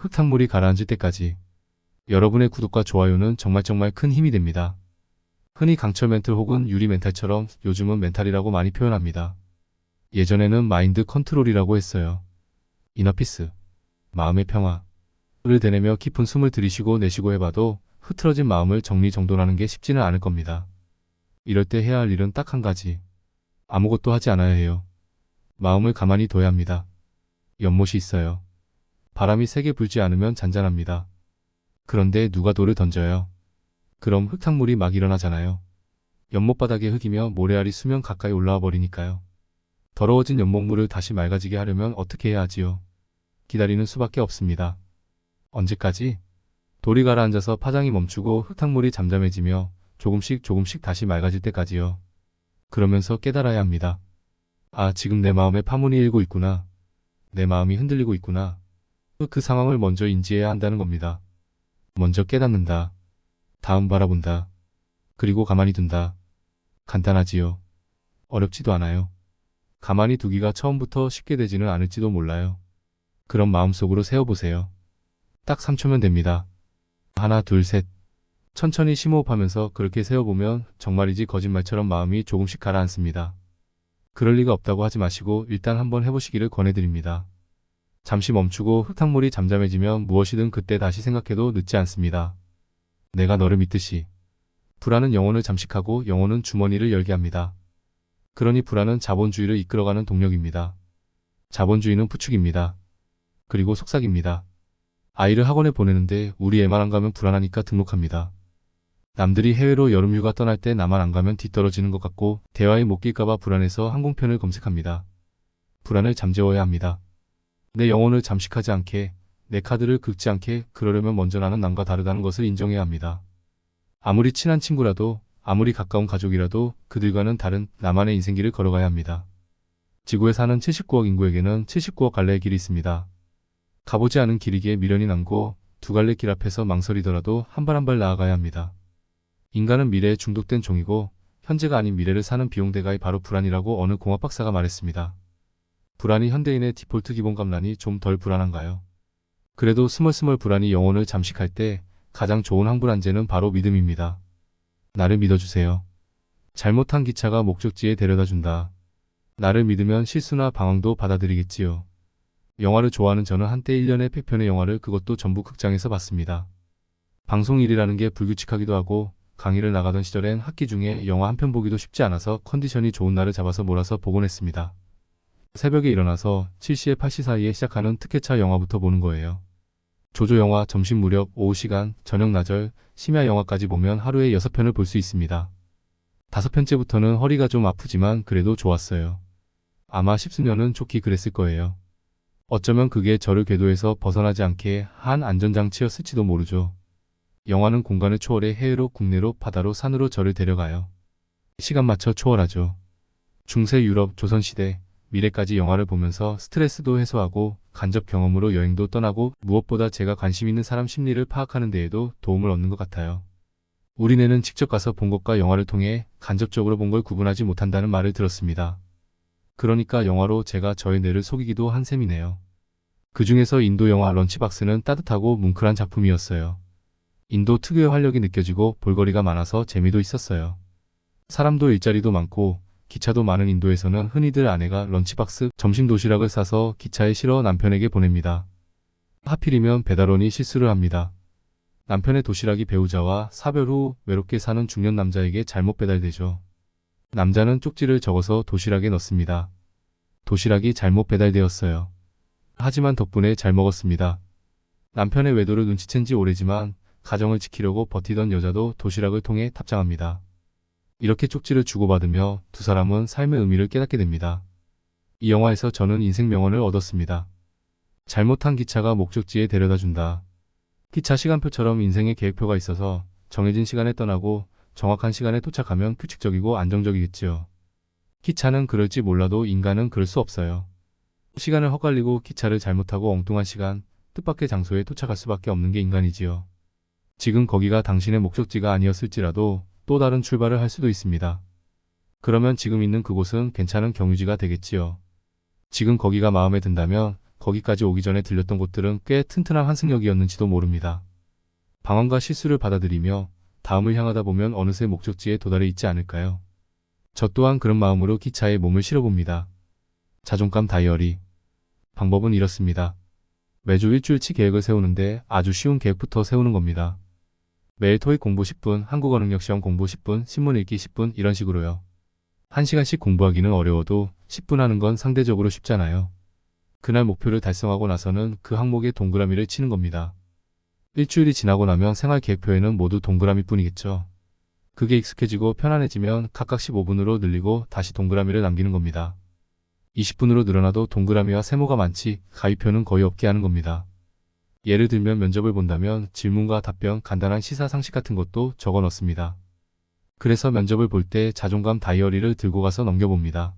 흙탕물이 가라앉을 때까지. 여러분의 구독과 좋아요는 정말 큰 힘이 됩니다. 흔히 강철 멘탈 혹은 유리 멘탈처럼 요즘은 멘탈이라고 많이 표현합니다. 예전에는 마인드 컨트롤이라고 했어요. 이너피스, 마음의 평화를 되뇌며 깊은 숨을 들이쉬고 내쉬고 해봐도 흐트러진 마음을 정리정돈하는 게 쉽지는 않을 겁니다. 이럴 때 해야 할 일은 딱 한 가지. 아무것도 하지 않아야 해요. 마음을 가만히 둬야 합니다. 연못이 있어요. 바람이 세게 불지 않으면 잔잔합니다. 그런데 누가 돌을 던져요. 그럼 흙탕물이 막 일어나잖아요. 연못 바닥에 흙이며 모래알이 수면 가까이 올라와 버리니까요. 더러워진 연못물을 다시 맑아지게 하려면 어떻게 해야 하지요? 기다리는 수밖에 없습니다. 언제까지? 돌이 가라앉아서 파장이 멈추고 흙탕물이 잠잠해지며 조금씩 다시 맑아질 때까지요. 그러면서 깨달아야 합니다. 아, 지금 내 마음에 파문이 일고 있구나. 내 마음이 흔들리고 있구나. 그 상황을 먼저 인지해야 한다는 겁니다. 먼저 깨닫는다. 다음 바라본다. 그리고 가만히 둔다. 간단하지요. 어렵지도 않아요. 가만히 두기가 처음부터 쉽게 되지는 않을지도 몰라요. 그럼 마음속으로 세어보세요. 딱 3초면 됩니다. 하나, 둘, 셋. 천천히 심호흡하면서 그렇게 세어보면 정말이지 거짓말처럼 마음이 조금씩 가라앉습니다. 그럴 리가 없다고 하지 마시고 일단 한번 해보시기를 권해드립니다. 잠시 멈추고 흙탕물이 잠잠해지면 무엇이든 그때 다시 생각해도 늦지 않습니다. 내가 너를 믿듯이. 불안은 영혼을 잠식하고 영혼은 주머니를 열게 합니다. 그러니 불안은 자본주의를 이끌어가는 동력입니다. 자본주의는 부축입니다. 그리고 속삭입니다. 아이를 학원에 보내는데 우리 애만 안 가면 불안하니까 등록합니다. 남들이 해외로 여름휴가 떠날 때 나만 안 가면 뒤떨어지는 것 같고 대화에 못 낄까봐 불안해서 항공편을 검색합니다. 불안을 잠재워야 합니다. 내 영혼을 잠식하지 않게, 내 카드를 긁지 않게 그러려면 먼저 나는 남과 다르다는 것을 인정해야 합니다. 아무리 친한 친구라도, 아무리 가까운 가족이라도 그들과는 다른 나만의 인생길을 걸어가야 합니다. 지구에 사는 79억 인구에게는 79억 갈래의 길이 있습니다. 가보지 않은 길이기에 미련이 남고 두 갈래 길 앞에서 망설이더라도 한 발 한 발 나아가야 합니다. 인간은 미래에 중독된 종이고 현재가 아닌 미래를 사는 비용대가이 바로 불안이라고 어느 공학 박사가 말했습니다. 불안이 현대인의 디폴트 기본감라니 좀 덜 불안한가요? 그래도 스멀스멀 불안이 영혼을 잠식할 때 가장 좋은 항불안제는 바로 믿음입니다. 나를 믿어주세요. 잘못한 기차가 목적지에 데려다준다. 나를 믿으면 실수나 방황도 받아들이겠지요. 영화를 좋아하는 저는 한때 1년에 100편의 영화를 그것도 전부 극장에서 봤습니다. 방송 일이라는 게 불규칙하기도 하고 강의를 나가던 시절엔 학기 중에 영화 한 편 보기도 쉽지 않아서 컨디션이 좋은 날을 잡아서 몰아서 보곤 했습니다. 새벽에 일어나서 7시에 8시 사이에 시작하는 특혜차 영화부터 보는 거예요. 조조 영화 점심 무렵, 오후 시간, 저녁 나절, 심야 영화까지 보면 하루에 6편을 볼 수 있습니다. 5편째부터는 허리가 좀 아프지만 그래도 좋았어요. 아마 10수년은 좋기 그랬을 거예요. 어쩌면 그게 저를 궤도에서 벗어나지 않게 한 안전장치였을지도 모르죠. 영화는 공간을 초월해 해외로, 국내로, 바다로, 산으로 저를 데려가요. 시간 맞춰 초월하죠. 중세 유럽, 조선시대, 미래까지 영화를 보면서 스트레스도 해소하고 간접 경험으로 여행도 떠나고 무엇보다 제가 관심 있는 사람 심리를 파악하는 데에도 도움을 얻는 것 같아요. 우리 뇌는 직접 가서 본 것과 영화를 통해 간접적으로 본 걸 구분하지 못한다는 말을 들었습니다. 그러니까 영화로 제가 저의 뇌를 속이기도 한 셈이네요. 그 중에서 인도 영화 런치박스는 따뜻하고 뭉클한 작품이었어요. 인도 특유의 활력이 느껴지고 볼거리가 많아서 재미도 있었어요. 사람도 일자리도 많고 기차도 많은 인도에서는 흔히들 아내가 런치박스 점심 도시락을 싸서 기차에 실어 남편에게 보냅니다. 하필이면 배달원이 실수를 합니다. 남편의 도시락이 배우자와 사별 후 외롭게 사는 중년 남자에게 잘못 배달되죠. 남자는 쪽지를 적어서 도시락에 넣습니다. 도시락이 잘못 배달되었어요. 하지만 덕분에 잘 먹었습니다. 남편의 외도를 눈치챈 지 오래지만 가정을 지키려고 버티던 여자도 도시락을 통해 탑장합니다. 이렇게 쪽지를 주고받으며 두 사람은 삶의 의미를 깨닫게 됩니다. 이 영화에서 저는 인생 명언을 얻었습니다. 잘못한 기차가 목적지에 데려다준다. 기차 시간표처럼 인생의 계획표가 있어서 정해진 시간에 떠나고 정확한 시간에 도착하면 규칙적이고 안정적이겠지요. 기차는 그럴지 몰라도 인간은 그럴 수 없어요. 시간을 헛갈리고 기차를 잘못하고 엉뚱한 시간, 뜻밖의 장소에 도착할 수밖에 없는 게 인간이지요. 지금 거기가 당신의 목적지가 아니었을지라도 또 다른 출발을 할 수도 있습니다. 그러면 지금 있는 그곳은 괜찮은 경유지가 되겠지요. 지금 거기가 마음에 든다면 거기까지 오기 전에 들렸던 곳들은 꽤 튼튼한 환승역이었는지도 모릅니다. 방황과 실수를 받아들이며 다음을 향하다 보면 어느새 목적지에 도달해 있지 않을까요? 저 또한 그런 마음으로 기차에 몸을 실어봅니다. 자존감 다이어리. 방법은 이렇습니다. 매주 일주일치 계획을 세우는데 아주 쉬운 계획부터 세우는 겁니다. 매일 토익 공부 10분, 한국어 능력 시험 공부 10분, 신문 읽기 10분 이런 식으로요. 1시간씩 공부하기는 어려워도 10분 하는 건 상대적으로 쉽잖아요. 그날 목표를 달성하고 나서는 그 항목에 동그라미를 치는 겁니다. 일주일이 지나고 나면 생활 계획표에는 모두 동그라미 뿐이겠죠. 그게 익숙해지고 편안해지면 각각 15분으로 늘리고 다시 동그라미를 남기는 겁니다. 20분으로 늘어나도 동그라미와 세모가 많지 가위표는 거의 없게 하는 겁니다. 예를 들면 면접을 본다면 질문과 답변, 간단한 시사 상식 같은 것도 적어 넣습니다. 그래서 면접을 볼 때 자존감 다이어리를 들고 가서 넘겨봅니다.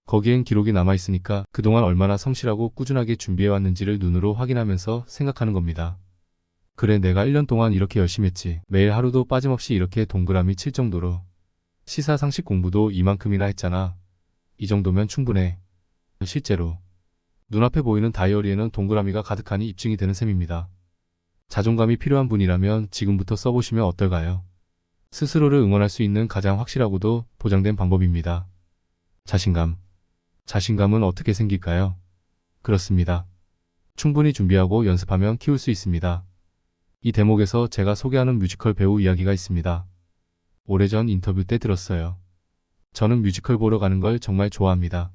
거기엔 기록이 남아있으니까 그동안 얼마나 성실하고 꾸준하게 준비해왔는지를 눈으로 확인하면서 생각하는 겁니다. 그래, 내가 1년 동안 이렇게 열심히 했지. 매일 하루도 빠짐없이 이렇게 동그라미 칠 정도로. 시사 상식 공부도 이만큼이나 했잖아. 이 정도면 충분해. 실제로 눈앞에 보이는 다이어리에는 동그라미가 가득하니 입증이 되는 셈입니다. 자존감이 필요한 분이라면 지금부터 써보시면 어떨까요? 스스로를 응원할 수 있는 가장 확실하고도 보장된 방법입니다. 자신감. 자신감은 어떻게 생길까요? 그렇습니다. 충분히 준비하고 연습하면 키울 수 있습니다. 이 대목에서 제가 소개하는 뮤지컬 배우 이야기가 있습니다. 오래전 인터뷰 때 들었어요. 저는 뮤지컬 보러 가는 걸 정말 좋아합니다.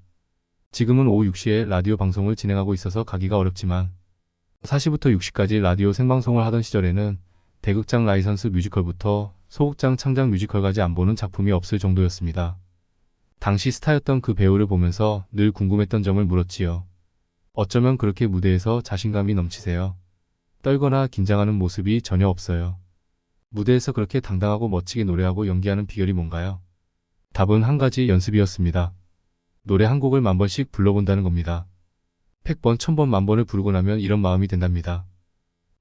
지금은 오후 6시에 라디오 방송을 진행하고 있어서 가기가 어렵지만 4시부터 6시까지 라디오 생방송을 하던 시절에는 대극장 라이선스 뮤지컬부터 소극장 창작 뮤지컬까지 안 보는 작품이 없을 정도였습니다. 당시 스타였던 그 배우를 보면서 늘 궁금했던 점을 물었지요. 어쩌면 그렇게 무대에서 자신감이 넘치세요. 떨거나 긴장하는 모습이 전혀 없어요. 무대에서 그렇게 당당하고 멋지게 노래하고 연기하는 비결이 뭔가요? 답은 한 가지, 연습이었습니다. 노래 한 곡을 10,000번씩 불러본다는 겁니다. 100번, 1000번, 10,000번을 부르고 나면 이런 마음이 든답니다.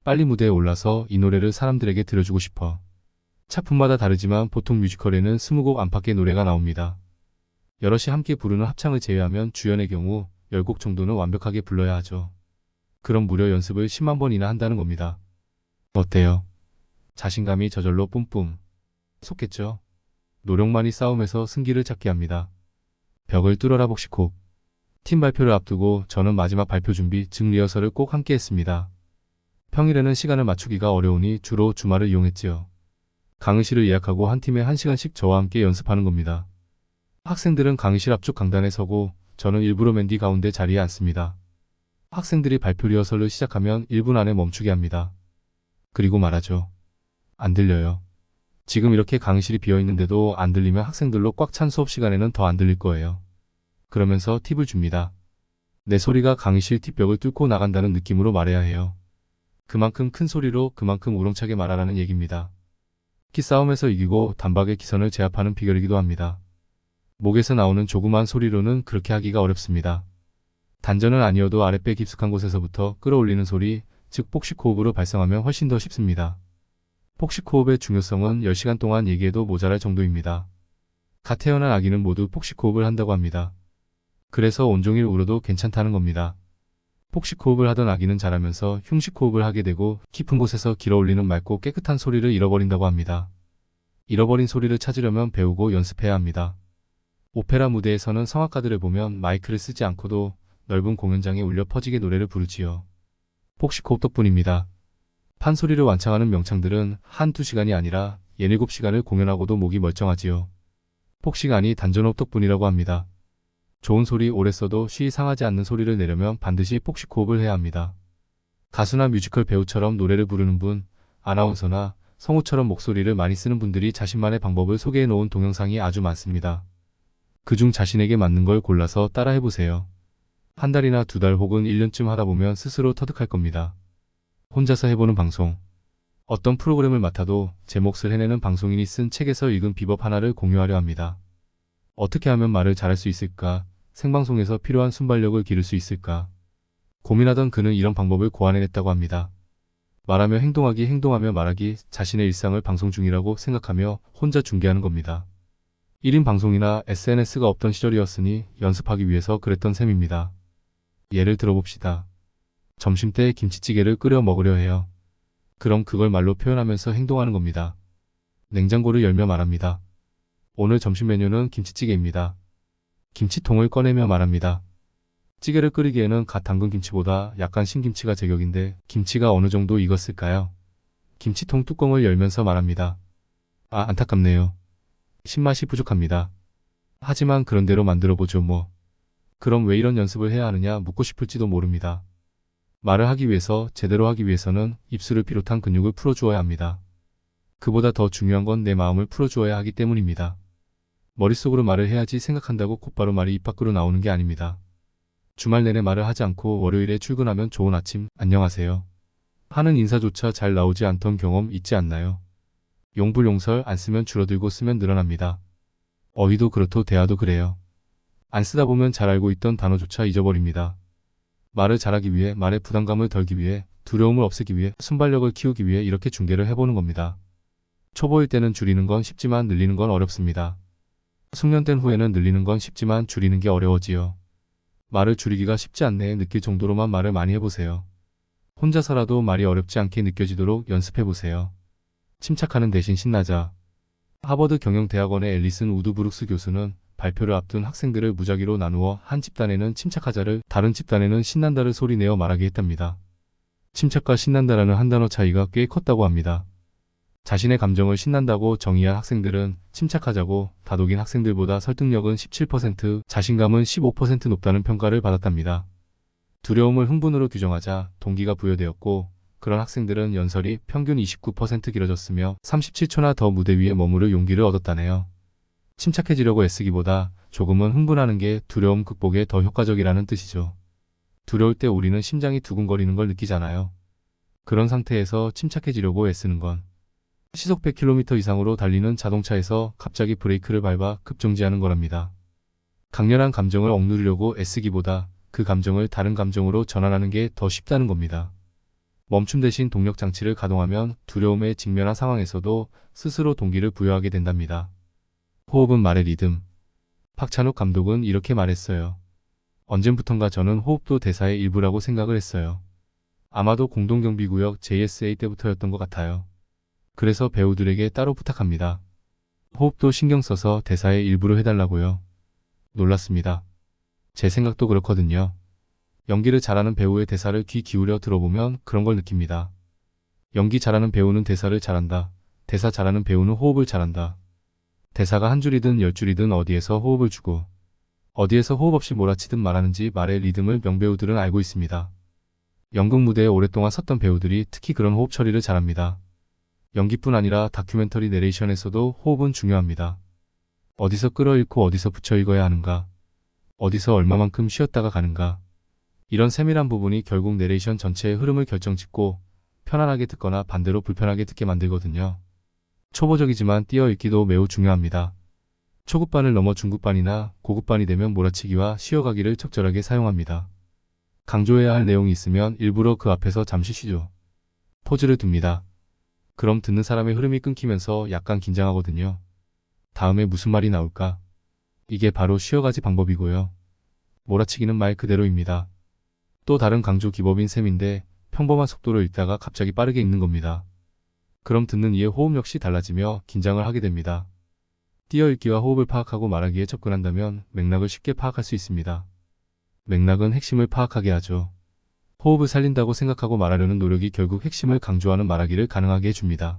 빨리 무대에 올라서 이 노래를 사람들에게 들려주고 싶어. 작품마다 다르지만 보통 뮤지컬에는 20곡 안팎의 노래가 나옵니다. 여럿이 함께 부르는 합창을 제외하면 주연의 경우 10곡 정도는 완벽하게 불러야 하죠. 그럼 무려 연습을 10만 번이나 한다는 겁니다. 어때요? 자신감이 저절로 뿜뿜 솟겠죠? 노력만이 싸움에서 승기를 찾게 합니다. 벽을 뚫어라 복식호흡. 팀 발표를 앞두고 저는 마지막 발표 준비, 즉 리허설을 꼭 함께 했습니다. 평일에는 시간을 맞추기가 어려우니 주로 주말을 이용했지요. 강의실을 예약하고 한 팀에 1시간씩 저와 함께 연습하는 겁니다. 학생들은 강의실 앞쪽 강단에 서고 저는 일부러 맨 뒤 가운데 자리에 앉습니다. 학생들이 발표 리허설을 시작하면 1분 안에 멈추게 합니다. 그리고 말하죠. 안 들려요. 지금 이렇게 강의실이 비어있는데도 안 들리면 학생들로 꽉 찬 수업 시간에는 더 안 들릴 거예요. 그러면서 팁을 줍니다. 내 소리가 강의실 뒷벽을 뚫고 나간다는 느낌으로 말해야 해요. 그만큼 큰 소리로 그만큼 우렁차게 말하라는 얘기입니다. 기싸움에서 이기고 단박에 기선을 제압하는 비결이기도 합니다. 목에서 나오는 조그만 소리로는 그렇게 하기가 어렵습니다. 단전은 아니어도 아랫배 깊숙한 곳에서부터 끌어올리는 소리, 즉 복식호흡으로 발성하면 훨씬 더 쉽습니다. 복식호흡의 중요성은 10시간 동안 얘기해도 모자랄 정도입니다. 갓 태어난 아기는 모두 복식호흡을 한다고 합니다. 그래서 온종일 울어도 괜찮다는 겁니다. 복식호흡을 하던 아기는 자라면서 흉식호흡을 하게 되고 깊은 곳에서 길어올리는 맑고 깨끗한 소리를 잃어버린다고 합니다. 잃어버린 소리를 찾으려면 배우고 연습해야 합니다. 오페라 무대에서는 성악가들을 보면 마이크를 쓰지 않고도 넓은 공연장에 울려 퍼지게 노래를 부르지요. 복식호흡 덕분입니다. 판소리를 완창하는 명창들은 한두 시간이 아니라 7시간을 공연하고도 목이 멀쩡하지요. 복식아니 단전호흡 덕분이라고 합니다. 좋은 소리 오래 써도 쉬이 상하지 않는 소리를 내려면 반드시 복식호흡을 해야 합니다. 가수나 뮤지컬 배우처럼 노래를 부르는 분, 아나운서나 성우처럼 목소리를 많이 쓰는 분들이 자신만의 방법을 소개해 놓은 동영상이 아주 많습니다. 그중 자신에게 맞는 걸 골라서 따라해보세요. 한 달이나 2달 혹은 1년쯤 하다 보면 스스로 터득할 겁니다. 혼자서 해보는 방송. 어떤 프로그램을 맡아도 제 몫을 해내는 방송인이 쓴 책에서 읽은 비법 하나를 공유하려 합니다. 어떻게 하면 말을 잘할 수 있을까? 생방송에서 필요한 순발력을 기를 수 있을까? 고민하던 그는 이런 방법을 고안해냈다고 합니다. 말하며 행동하기, 행동하며 말하기, 자신의 일상을 방송 중이라고 생각하며 혼자 중계하는 겁니다. 1인 방송이나 SNS가 없던 시절이었으니 연습하기 위해서 그랬던 셈입니다. 예를 들어봅시다. 점심때 김치찌개를 끓여 먹으려 해요. 그럼 그걸 말로 표현하면서 행동하는 겁니다. 냉장고를 열며 말합니다. 오늘 점심 메뉴는 김치찌개입니다. 김치통을 꺼내며 말합니다. 찌개를 끓이기에는 갓 담근 김치보다 약간 신김치가 제격인데 김치가 어느 정도 익었을까요? 김치통 뚜껑을 열면서 말합니다. 아, 안타깝네요. 신맛이 부족합니다. 하지만 그런대로 만들어보죠 뭐. 그럼 왜 이런 연습을 해야 하느냐 묻고 싶을지도 모릅니다. 말을 하기 위해서, 제대로 하기 위해서는 입술을 비롯한 근육을 풀어주어야 합니다. 그보다 더 중요한 건 내 마음을 풀어주어야 하기 때문입니다. 머릿속으로 말을 해야지 생각한다고 곧바로 말이 입 밖으로 나오는 게 아닙니다. 주말 내내 말을 하지 않고 월요일에 출근하면 좋은 아침, 안녕하세요 하는 인사조차 잘 나오지 않던 경험 있지 않나요? 용불용설 안 쓰면 줄어들고 쓰면 늘어납니다. 어휘도 그렇고 대화도 그래요. 안 쓰다 보면 잘 알고 있던 단어조차 잊어버립니다. 말을 잘하기 위해, 말의 부담감을 덜기 위해, 두려움을 없애기 위해, 순발력을 키우기 위해 이렇게 중계를 해보는 겁니다. 초보일 때는 줄이는 건 쉽지만 늘리는 건 어렵습니다. 숙련된 후에는 늘리는 건 쉽지만 줄이는 게 어려워지요. 말을 줄이기가 쉽지 않네 느낄 정도로만 말을 많이 해보세요. 혼자서라도 말이 어렵지 않게 느껴지도록 연습해보세요. 침착하는 대신 신나자. 하버드 경영대학원의 앨리슨 우드브룩스 교수는 발표를 앞둔 학생들을 무작위로 나누어 한 집단에는 침착하자를, 다른 집단에는 신난다를 소리내어 말하게 했답니다. 침착과 신난다라는 한 단어 차이가 꽤 컸다고 합니다. 자신의 감정을 신난다고 정의한 학생들은 침착하자고, 다독인 학생들보다 설득력은 17%, 자신감은 15% 높다는 평가를 받았답니다. 두려움을 흥분으로 규정하자 동기가 부여되었고, 그런 학생들은 연설이 평균 29% 길어졌으며 37초나 더 무대 위에 머무를 용기를 얻었다네요. 침착해지려고 애쓰기보다 조금은 흥분하는 게 두려움 극복에 더 효과적이라는 뜻이죠. 두려울 때 우리는 심장이 두근거리는 걸 느끼잖아요. 그런 상태에서 침착해지려고 애쓰는 건 시속 100km 이상으로 달리는 자동차에서 갑자기 브레이크를 밟아 급정지하는 거랍니다. 강렬한 감정을 억누르려고 애쓰기보다 그 감정을 다른 감정으로 전환하는 게 더 쉽다는 겁니다. 멈춤 대신 동력 장치를 가동하면 두려움에 직면한 상황에서도 스스로 동기를 부여하게 된답니다. 호흡은 말의 리듬. 박찬욱 감독은 이렇게 말했어요. 언젠부턴가 저는 호흡도 대사의 일부라고 생각을 했어요. 아마도 공동경비구역 JSA 때부터였던 것 같아요. 그래서 배우들에게 따로 부탁합니다. 호흡도 신경 써서 대사의 일부로 해달라고요. 놀랐습니다. 제 생각도 그렇거든요. 연기를 잘하는 배우의 대사를 귀 기울여 들어보면 그런 걸 느낍니다. 연기 잘하는 배우는 대사를 잘한다. 대사 잘하는 배우는 호흡을 잘한다. 대사가 한 줄이든 10줄이든 어디에서 호흡을 주고 어디에서 호흡 없이 몰아치든 말하는지 말의 리듬을 명배우들은 알고 있습니다. 연극 무대에 오랫동안 섰던 배우들이 특히 그런 호흡 처리를 잘합니다. 연기뿐 아니라 다큐멘터리 내레이션에서도 호흡은 중요합니다. 어디서 끌어읽고 어디서 붙여 읽어야 하는가, 어디서 얼마만큼 쉬었다가 가는가, 이런 세밀한 부분이 결국 내레이션 전체의 흐름을 결정짓고 편안하게 듣거나 반대로 불편하게 듣게 만들거든요. 초보적이지만 띄어읽기도 매우 중요합니다. 초급반을 넘어 중급반이나 고급반이 되면 몰아치기와 쉬어가기를 적절하게 사용합니다. 강조해야 할 내용이 있으면 일부러 그 앞에서 잠시 쉬죠. 포즈를 둡니다. 그럼 듣는 사람의 흐름이 끊기면서 약간 긴장하거든요. 다음에 무슨 말이 나올까? 이게 바로 쉬어가지 방법이고요. 몰아치기는 말 그대로입니다. 또 다른 강조 기법인 셈인데 평범한 속도로 읽다가 갑자기 빠르게 읽는 겁니다. 그럼 듣는 이의 호흡 역시 달라지며 긴장을 하게 됩니다. 띄어읽기와 호흡을 파악하고 말하기에 접근한다면 맥락을 쉽게 파악할 수 있습니다. 맥락은 핵심을 파악하게 하죠. 호흡을 살린다고 생각하고 말하려는 노력이 결국 핵심을 강조하는 말하기를 가능하게 해줍니다.